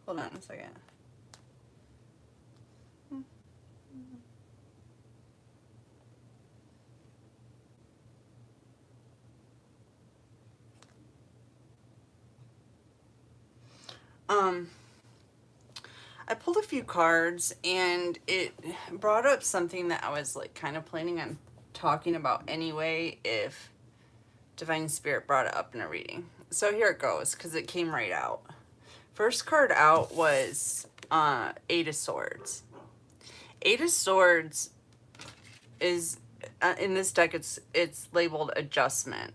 Hold on a second. Um, I pulled a few cards and it brought up something that I was like kind of planning on talking about anyway if Divine Spirit brought it up in a reading. So here it goes because it came right out. First card out was Eight of Swords. Eight of Swords is in this deck it's labeled adjustment.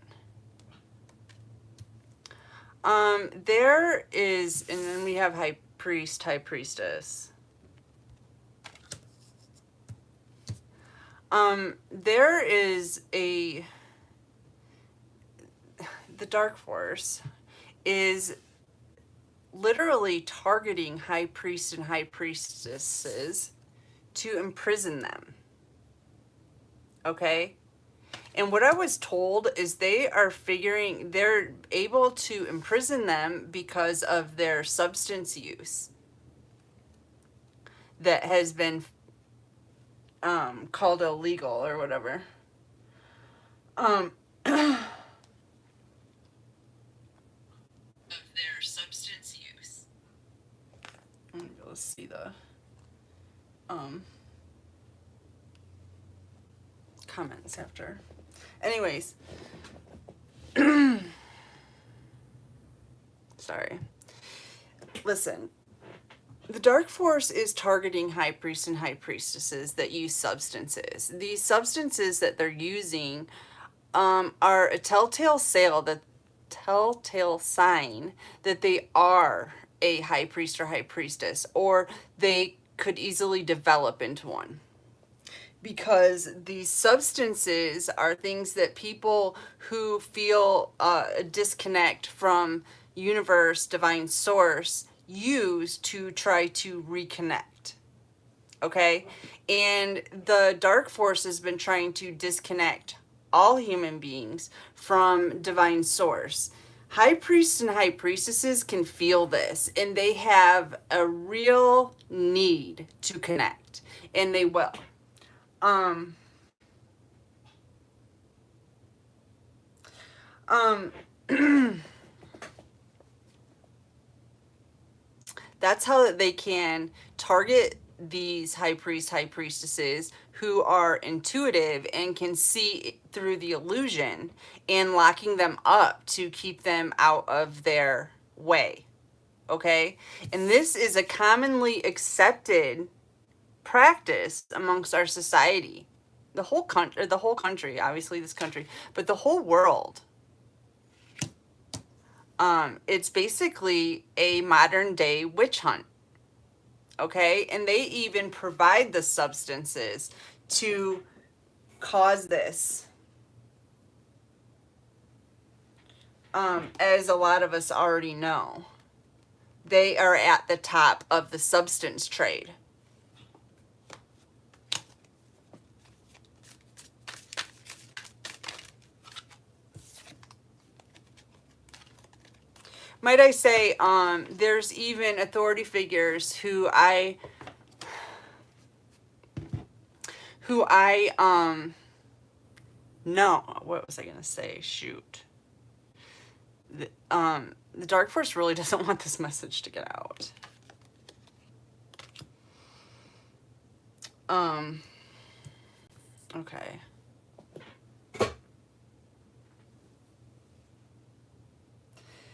There is, and then we have High Priest, High Priestess. There is the Dark Force is literally targeting High Priests and High Priestesses to imprison them. Okay? And what I was told is they're able to imprison them because of their substance use that has been called illegal or whatever. Of their substance use. I'm gonna be able to see the comments after. Anyways, sorry. Listen, the Dark Force is targeting High Priests and High Priestesses that use substances. These substances that they're using are a telltale sign that they are a High Priest or High Priestess, or they could easily develop into one. Because these substances are things that people who feel a disconnect from universe, divine source, use to try to reconnect. Okay? And the Dark Force has been trying to disconnect all human beings from divine source. High priests and high priestesses can feel this, and they have a real need to connect, and they will. That's how they can target these high priests, high priestesses who are intuitive and can see through the illusion, and locking them up to keep them out of their way. Okay? And this is a commonly accepted practice amongst our society. The whole country, obviously this country, but the whole world. It's basically a modern day witch hunt. Okay? And they even provide the substances to cause this. As a lot of us already know, they are at the top of the substance trade. Might I say, there's even authority figures who I no, what was I gonna say? Shoot. The Dark Force really doesn't want this message to get out. Okay.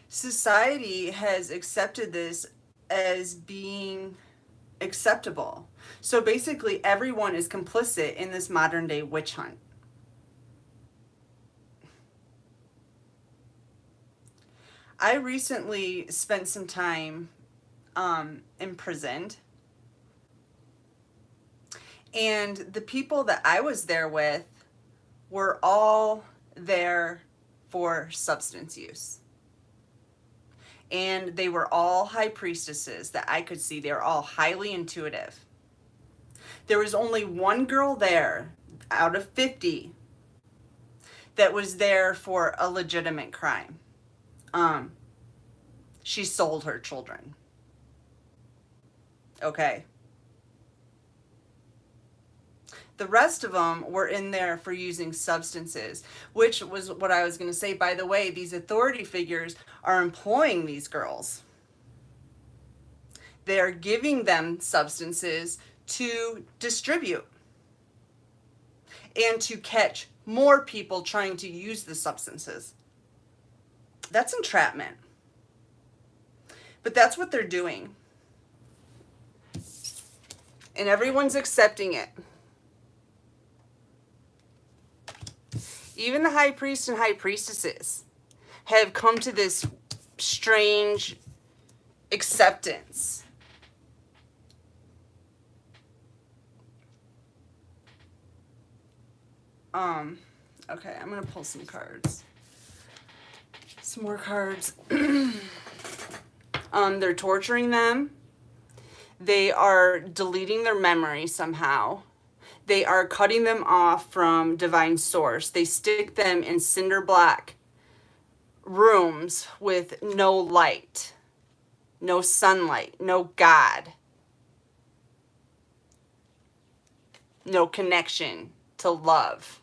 Society has accepted this as being acceptable. So basically, everyone is complicit in this modern day witch hunt. I recently spent some time imprisoned. And the people that I was there with were all there for substance use. And they were all high priestesses that I could see. They were all highly intuitive. There was only one girl there out of 50 that was there for a legitimate crime. She sold her children. Okay. The rest of them were in there for using substances, which was what I was going to say. By the way, these authority figures are employing these girls. They are giving them substances to distribute and to catch more people trying to use the substances. That's entrapment. But that's what they're doing. And everyone's accepting it. Even the high priests and high priestesses have come to this strange acceptance. Okay, I'm gonna pull some cards. Some more cards. They're torturing them. They are deleting their memory somehow. They are cutting them off from divine source. They stick them in cinder block rooms with no light, no sunlight, no God, no connection to love.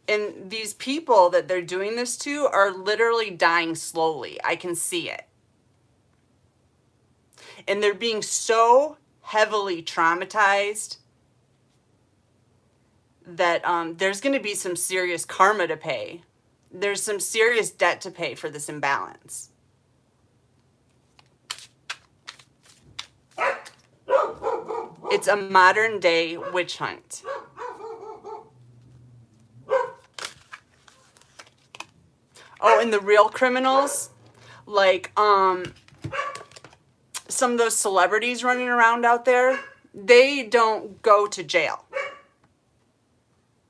And these people that they're doing this to are literally dying slowly. I can see it. And they're being so heavily traumatized that there's going to be some serious karma to pay. There's some serious debt to pay for this imbalance. It's a modern day witch hunt. Oh, and the real criminals, like some of those celebrities running around out there, they don't go to jail.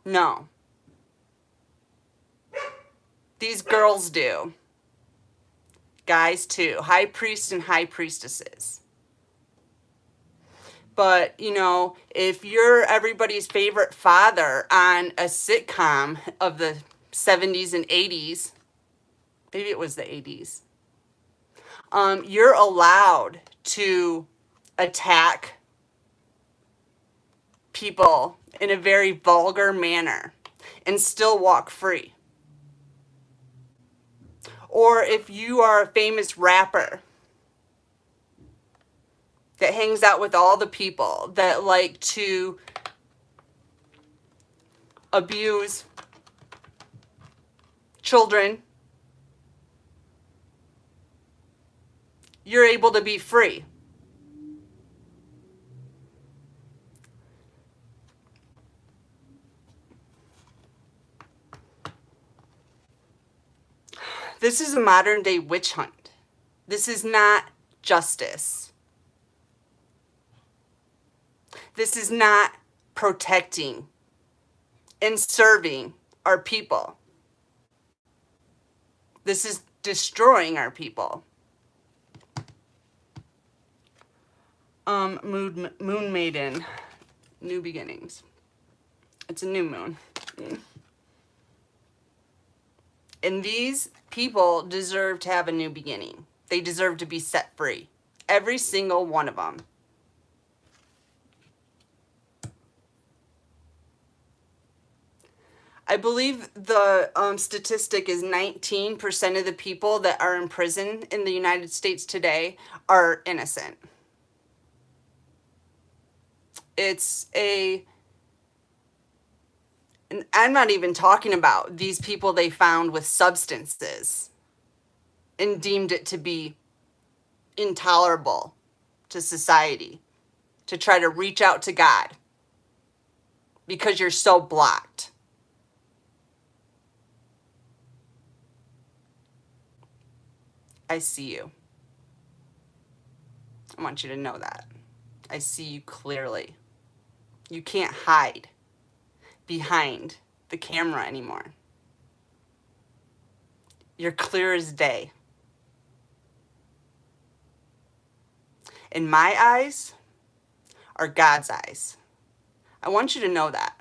No. These girls do. Guys too. High priests and high priestesses. But, you know, if you're everybody's favorite father on a sitcom of the 70s and 80s, maybe it was the 80s, you're allowed to attack people in a very vulgar manner and still walk free. Or if you are a famous rapper that hangs out with all the people that like to abuse children, you're able to be free. This is a modern day witch hunt. This is not justice. This is not protecting and serving our people. This is destroying our people. Moon Maiden, new beginnings. It's a new moon. And these people deserve to have a new beginning. They deserve to be set free. Every single one of them. I believe the statistic is 19% of the people that are in prison in the United States today are innocent. It's and I'm not even talking about these people they found with substances and deemed it to be intolerable to society to try to reach out to God because you're so blocked. I see you. I want you to know that. I see you clearly. You can't hide behind the camera anymore. You're clear as day. And my eyes are God's eyes. I want you to know that.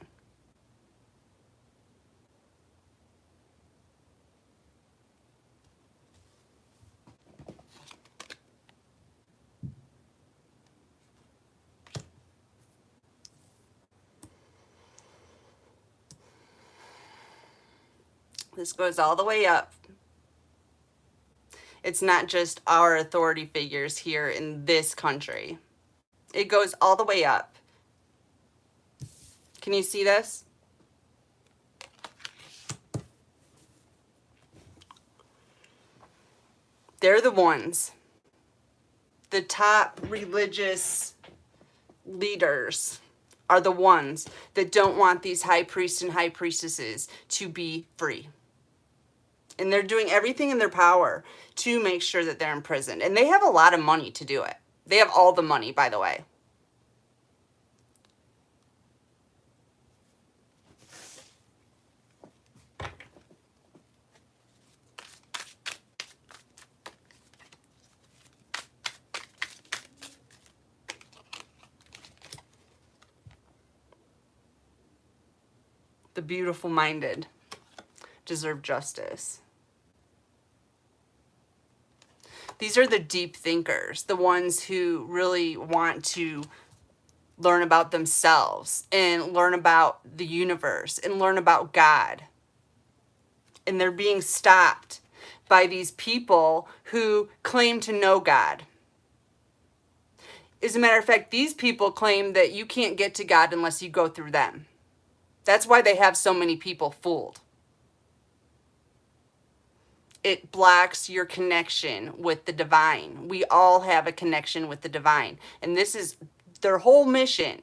This goes all the way up. It's not just our authority figures here in this country. It goes all the way up. Can you see this? They're the ones. The top religious leaders are the ones that don't want these high priests and high priestesses to be free. And they're doing everything in their power to make sure that they're imprisoned. And they have a lot of money to do it. They have all the money, by the way. The beautiful minded deserve justice. These are the deep thinkers, the ones who really want to learn about themselves and learn about the universe and learn about God. And they're being stopped by these people who claim to know God. As a matter of fact, these people claim that you can't get to God unless you go through them. That's why they have so many people fooled. It blocks your connection with the divine. We all have a connection with the divine. And this is their whole mission.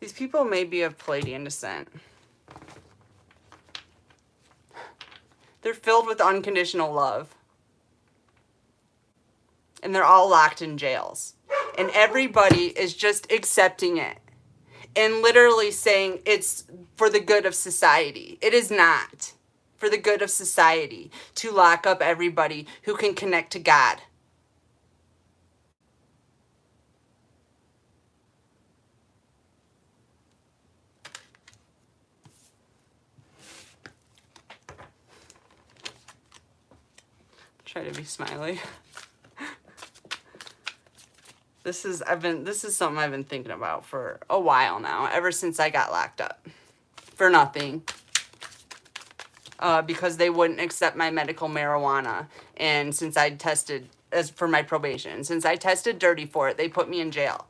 These people may be of Palladian descent. They're filled with unconditional love. And they're all locked in jails. And everybody is just accepting it. And literally saying it's for the good of society. It is not for the good of society to lock up everybody who can connect to God. Try to be smiley. This is something I've been thinking about for a while now, ever since I got locked up for nothing. Because they wouldn't accept my medical marijuana, and since I tested as for my probation, since I tested dirty for it, they put me in jail.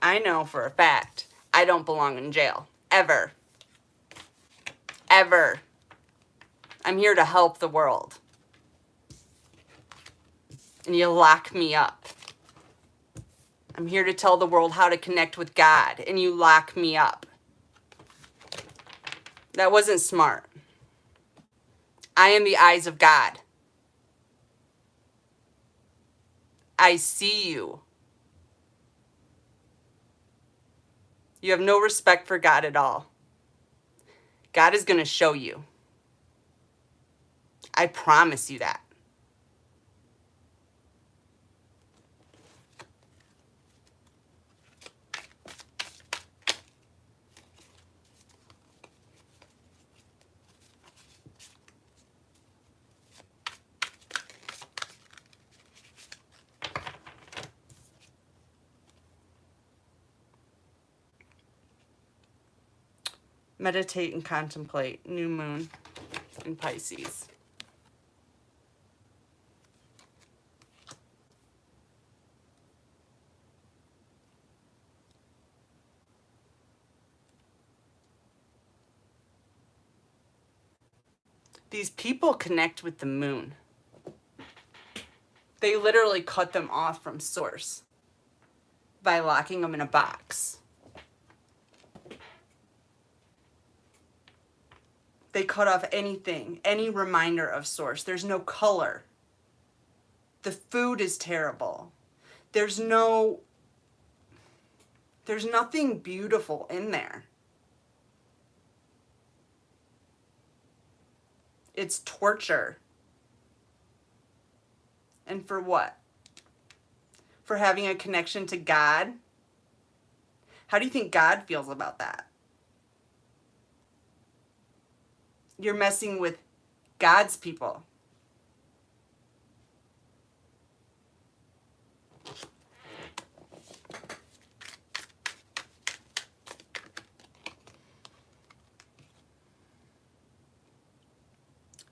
I know for a fact I don't belong in jail. Ever. Ever. I'm here to help the world. And you lock me up. I'm here to tell the world how to connect with God, and you lock me up. That wasn't smart. I am the eyes of God. I see you. You have no respect for God at all. God is going to show you. I promise you that. Meditate and contemplate. New moon in Pisces. These people connect with the moon. They literally cut them off from source by locking them in a box. They cut off anything, any reminder of source. There's no color. The food is terrible. there's nothing beautiful in there. It's torture. And for what? For having a connection to God? How do you think God feels about that? You're messing with God's people.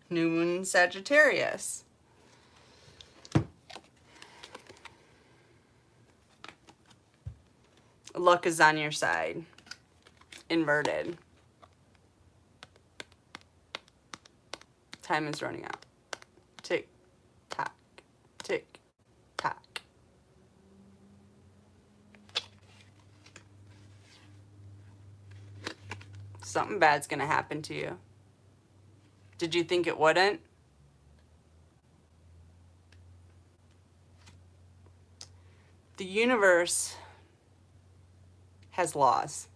New Moon Sagittarius. Luck is on your side. Inverted. Time is running out. Tick, tock, tick, tock. Something bad's gonna happen to you. Did you think it wouldn't? The universe has laws.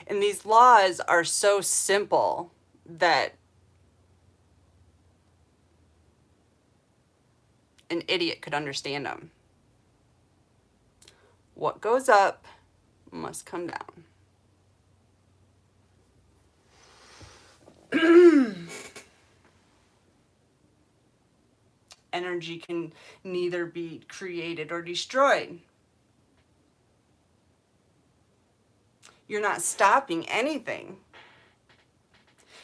And these laws are so simple that an idiot could understand them. What goes up must come down. Energy can neither be created or destroyed. You're not stopping anything.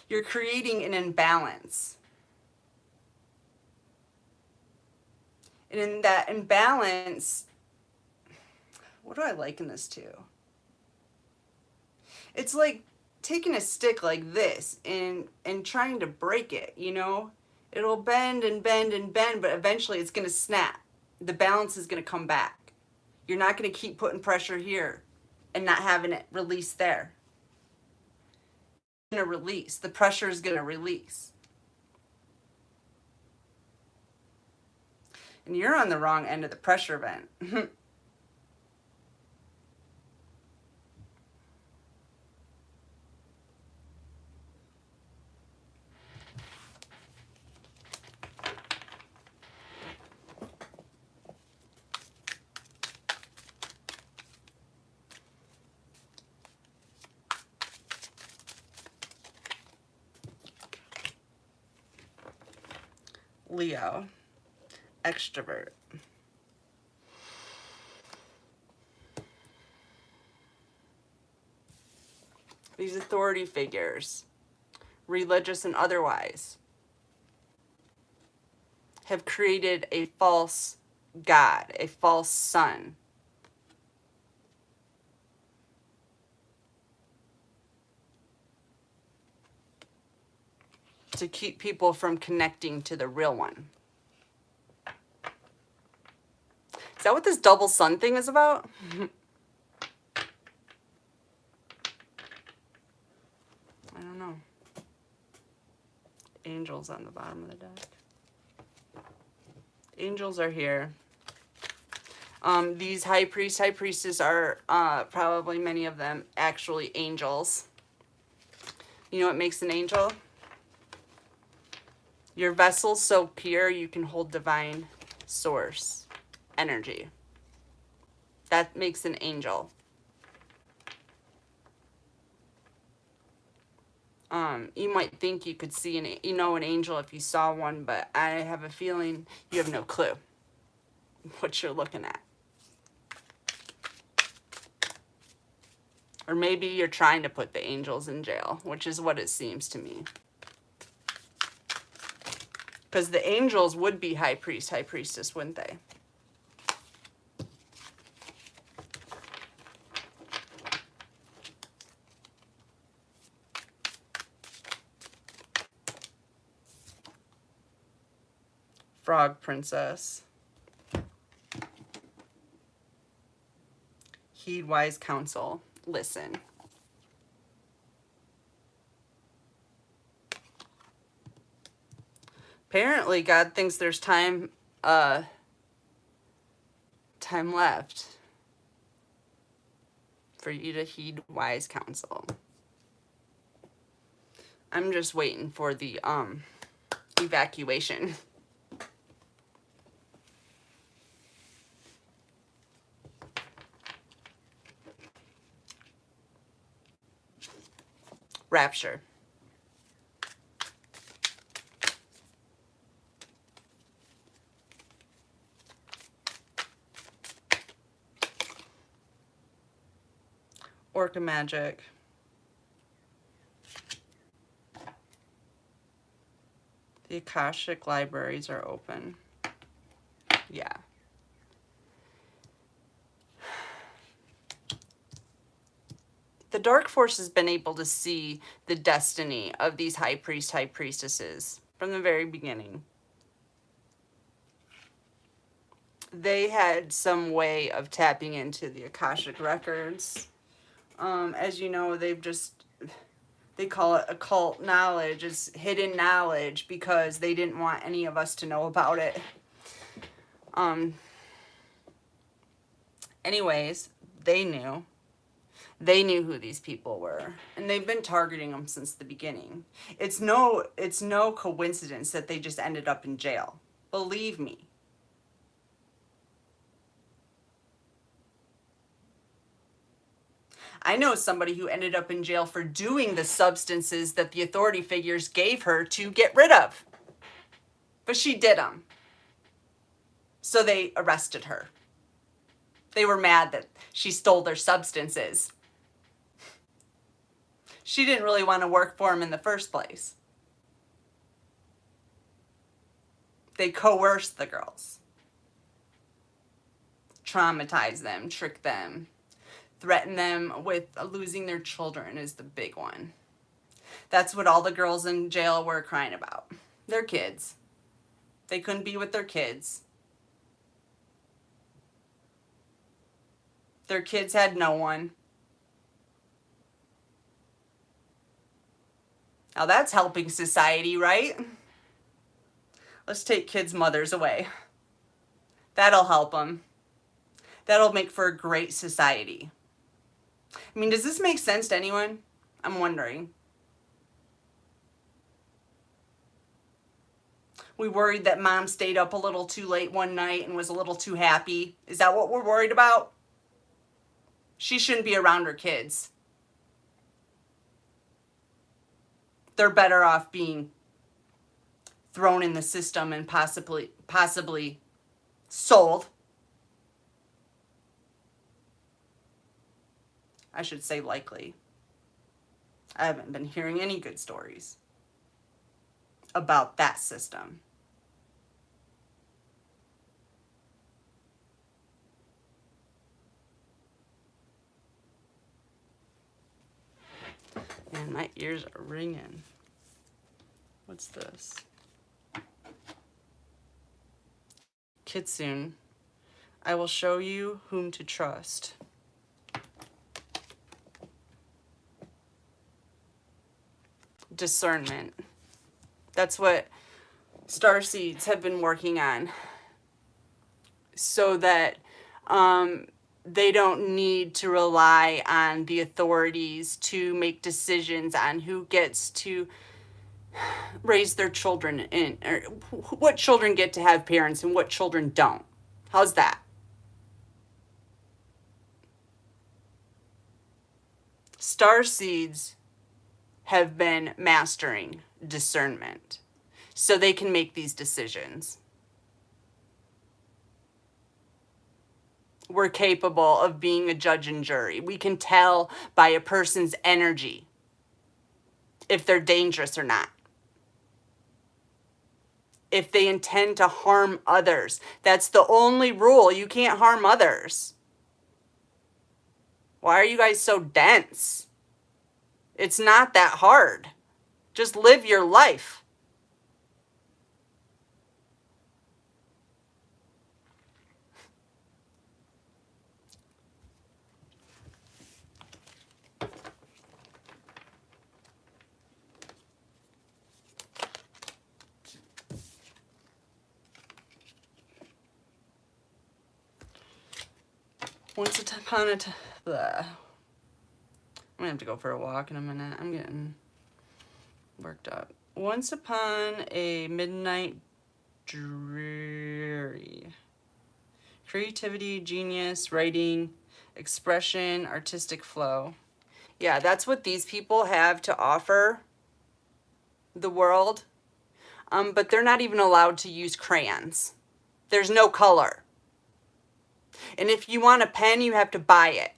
You're creating an imbalance. And in that imbalance, what do I liken this to? It's like taking a stick like this and trying to break it, you know? It'll bend and bend and bend, but eventually it's going to snap. The balance is going to come back. You're not going to keep putting pressure here and not having it release there. It's going to release. The pressure is going to release. And you're on the wrong end of the pressure vent. Leo, extrovert. These authority figures, religious and otherwise, have created a false God, a false sun. To keep people from connecting to the real one. Is that what this double sun thing is about? I don't know. Angels on the bottom of the deck. Angels are here. These high priest, high priestess are probably many of them actually angels. You know what makes an angel? Your vessel's so pure you can hold divine source energy. That makes an angel. You might think you could see an angel if you saw one, but I have a feeling you have no clue what you're looking at. Or maybe you're trying to put the angels in jail, which is what it seems to me. Because the angels would be high priest, high priestess, wouldn't they? Frog princess. Heed wise counsel. Listen. Apparently, God thinks there's time time left for you to heed wise counsel. I'm just waiting for the evacuation. Rapture. Orca magic. The Akashic libraries are open. Yeah. The Dark Force has been able to see the destiny of these high priest, high priestesses from the very beginning. They had some way of tapping into the Akashic records. As you know, they call it occult knowledge. It's hidden knowledge because they didn't want any of us to know about it. Anyways, they knew. They knew who these people were, and they've been targeting them since the beginning. It's no coincidence that they just ended up in jail. Believe me. I know somebody who ended up in jail for doing the substances that the authority figures gave her to get rid of. But she did them. So they arrested her. They were mad that she stole their substances. She didn't really want to work for them in the first place. They coerced the girls. Traumatized them, tricked them. Threaten them with losing their children is the big one. That's what all the girls in jail were crying about. Their kids. They couldn't be with their kids. Their kids had no one. Now that's helping society, right? Let's take kids' mothers away. That'll help them. That'll make for a great society. I mean, does this make sense to anyone? I'm wondering. We worried that mom stayed up a little too late one night and was a little too happy. Is that what we're worried about? She shouldn't be around her kids. They're better off being thrown in the system and possibly sold. I should say likely. I haven't been hearing any good stories about that system. Man, my ears are ringing. What's this? Kitsune, I will show you whom to trust. Discernment. That's what starseeds have been working on, so that they don't need to rely on the authorities to make decisions on who gets to raise their children in, or what children get to have parents and what children don't. How's that? Starseeds have been mastering discernment so they can make these decisions. We're capable of being a judge and jury. We can tell by a person's energy if they're dangerous or not. If they intend to harm others. That's the only rule. You can't harm others. Why are you guys so dense? It's not that hard. Just live your life. Once upon a time, I'm gonna have to go for a walk in a minute. I'm getting worked up. Once upon a midnight dreary. Creativity, genius, writing, expression, artistic flow. Yeah, that's what these people have to offer the world. But they're not even allowed to use crayons. There's no color. And if you want a pen, you have to buy it.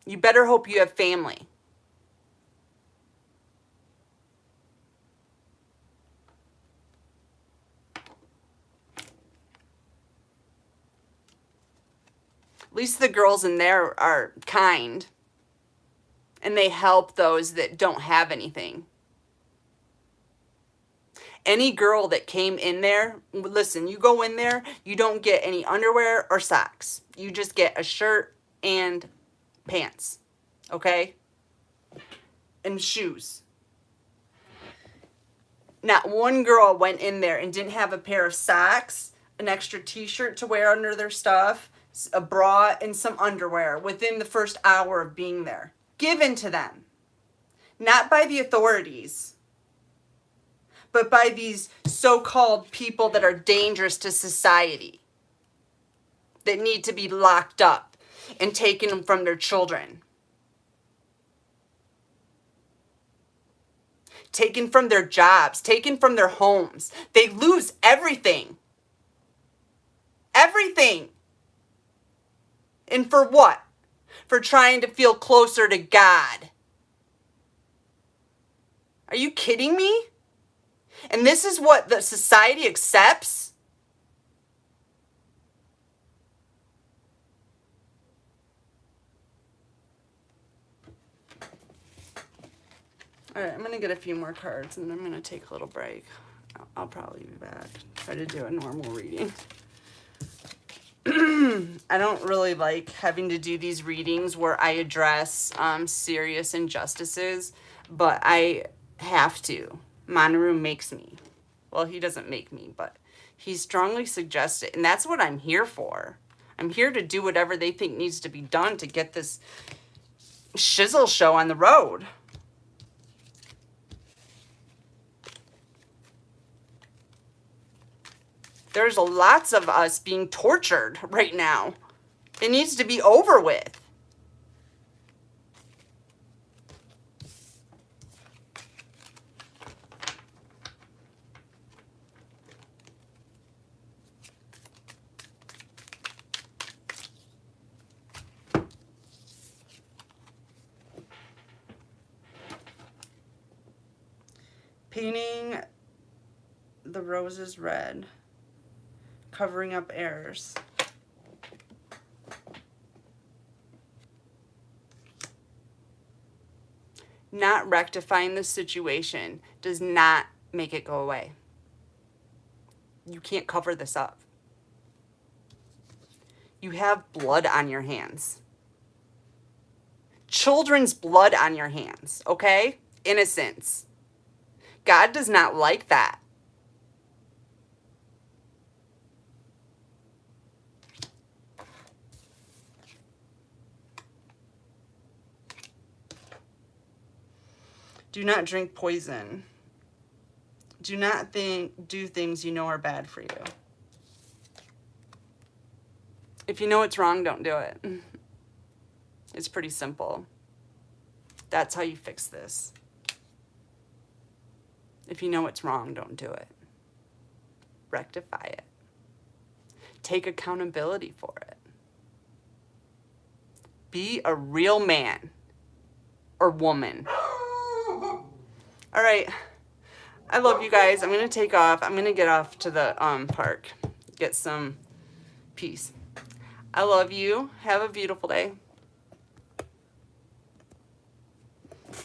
You better hope you have family. At least the girls in there are kind. And they help those that don't have anything. Any girl that came in there, listen, you go in there, you don't get any underwear or socks. You just get a shirt and pants, okay? And shoes. Not one girl went in there and didn't have a pair of socks, an extra t-shirt to wear under their stuff, a bra, and some underwear within the first hour of being there. Given to them. Not by the authorities, but by these so-called people that are dangerous to society, that need to be locked up and taken from their children, taken from their jobs, taken from their homes. They lose everything. Everything. And for what? For trying to feel closer to God. Are you kidding me? And this is what the society accepts? All right, I'm going to get a few more cards and then I'm going to take a little break. I'll probably be back. Try to do a normal reading. I don't really like having to do these readings where I address serious injustices, but I have to. Monroe makes me. Well, he doesn't make me, but he strongly suggests it. And that's what I'm here for. I'm here to do whatever they think needs to be done to get this shizzle show on the road. There's lots of us being tortured right now. It needs to be over with. Painting the roses red, covering up errors. Not rectifying the situation does not make it go away. You can't cover this up. You have blood on your hands. Children's blood on your hands, okay? Innocence. God does not like that. Do not drink poison. Do not do things you know are bad for you. If you know it's wrong, don't do it. It's pretty simple. That's how you fix this. If you know it's wrong, don't do it. Rectify it. Take accountability for it. Be a real man or woman. All right. I love you guys. I'm going to take off. I'm going to get off to the park. Get some peace. I love you. Have a beautiful day.